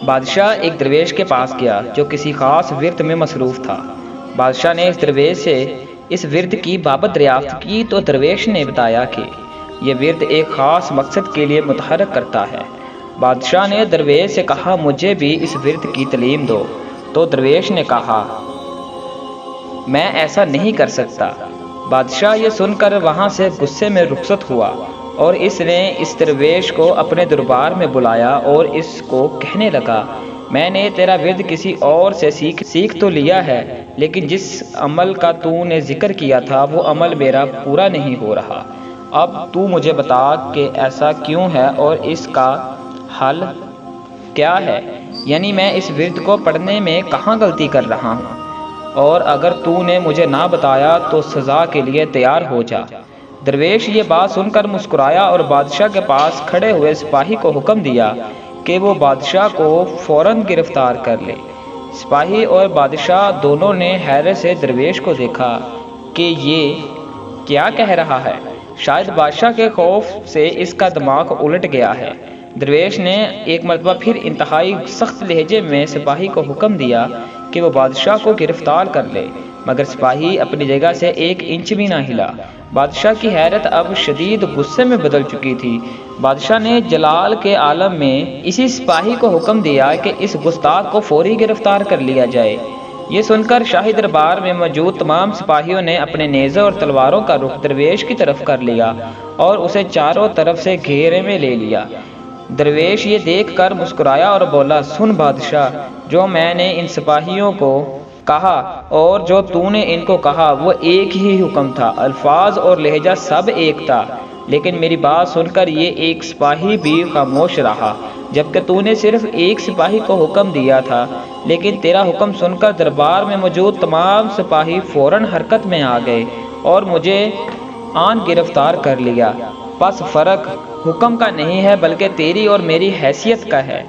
بادشاہ ایک درویش کے پاس گیا جو کسی خاص ورد میں مصروف تھا۔ بادشاہ نے اس درویش سے اس ورد کی بابت دریافت کی تو درویش نے بتایا کہ یہ ورد ایک خاص مقصد کے لیے متحرک کرتا ہے۔ بادشاہ نے درویش سے کہا مجھے بھی اس ورد کی تعلیم دو، تو درویش نے کہا میں ایسا نہیں کر سکتا۔ بادشاہ یہ سن کر وہاں سے غصے میں رخصت ہوا اور اس نے اس درویش کو اپنے دربار میں بلایا اور اس کو کہنے لگا میں نے تیرا ورد کسی اور سے سیکھ تو لیا ہے، لیکن جس عمل کا تو نے ذکر کیا تھا وہ عمل میرا پورا نہیں ہو رہا۔ اب تو مجھے بتا کہ ایسا کیوں ہے اور اس کا حل کیا ہے، یعنی میں اس ورد کو پڑھنے میں کہاں غلطی کر رہا ہوں، اور اگر تو نے مجھے نہ بتایا تو سزا کے لیے تیار ہو جا۔ درویش یہ بات سن کر مسکرایا اور بادشاہ کے پاس کھڑے ہوئے سپاہی کو حکم دیا کہ وہ بادشاہ کو فوراً گرفتار کر لے۔ سپاہی اور بادشاہ دونوں نے حیرت سے درویش کو دیکھا کہ یہ کیا کہہ رہا ہے، شاید بادشاہ کے خوف سے اس کا دماغ الٹ گیا ہے۔ درویش نے ایک مرتبہ پھر انتہائی سخت لہجے میں سپاہی کو حکم دیا کہ وہ بادشاہ کو گرفتار کر لے، مگر سپاہی اپنی جگہ سے ایک انچ بھی نہ ہلا۔ بادشاہ کی حیرت اب شدید غصے میں بدل چکی تھی۔ بادشاہ نے جلال کے عالم میں اسی سپاہی کو حکم دیا کہ اس گستاخ کو فوری گرفتار کر لیا جائے۔ یہ سن کر شاہی دربار میں موجود تمام سپاہیوں نے اپنے نیزوں اور تلواروں کا رخ درویش کی طرف کر لیا اور اسے چاروں طرف سے گھیرے میں لے لیا۔ درویش یہ دیکھ کر مسکرایا اور بولا سن بادشاہ، جو میں نے ان سپاہیوں کو کہا اور جو تو نے ان کو کہا وہ ایک ہی حکم تھا، الفاظ اور لہجہ سب ایک تھا، لیکن میری بات سن کر یہ ایک سپاہی بھی خاموش رہا، جبکہ تو نے صرف ایک سپاہی کو حکم دیا تھا، لیکن تیرا حکم سن کر دربار میں موجود تمام سپاہی فوراً حرکت میں آ گئے اور مجھے آن گرفتار کر لیا۔ پس فرق حکم کا نہیں ہے بلکہ تیری اور میری حیثیت کا ہے۔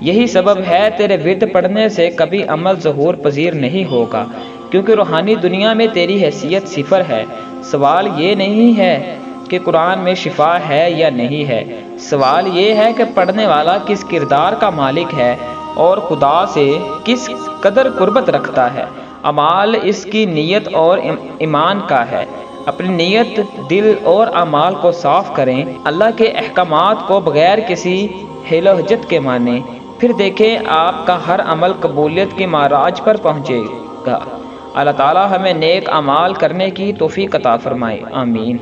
یہی سبب ہے تیرے ورد پڑھنے سے کبھی عمل ظہور پذیر نہیں ہوگا، کیونکہ روحانی دنیا میں تیری حیثیت صفر ہے۔ سوال یہ نہیں ہے کہ قرآن میں شفا ہے یا نہیں ہے، سوال یہ ہے کہ پڑھنے والا کس کردار کا مالک ہے اور خدا سے کس قدر قربت رکھتا ہے۔ اعمال اس کی نیت اور ایمان کا ہے۔ اپنی نیت، دل اور اعمال کو صاف کریں، اللہ کے احکامات کو بغیر کسی حیل و حجت کے مانیں، پھر دیکھیں آپ کا ہر عمل قبولیت کی معراج پر پہنچے گا۔ اللہ تعالی ہمیں نیک اعمال کرنے کی توفیق عطا فرمائے، آمین۔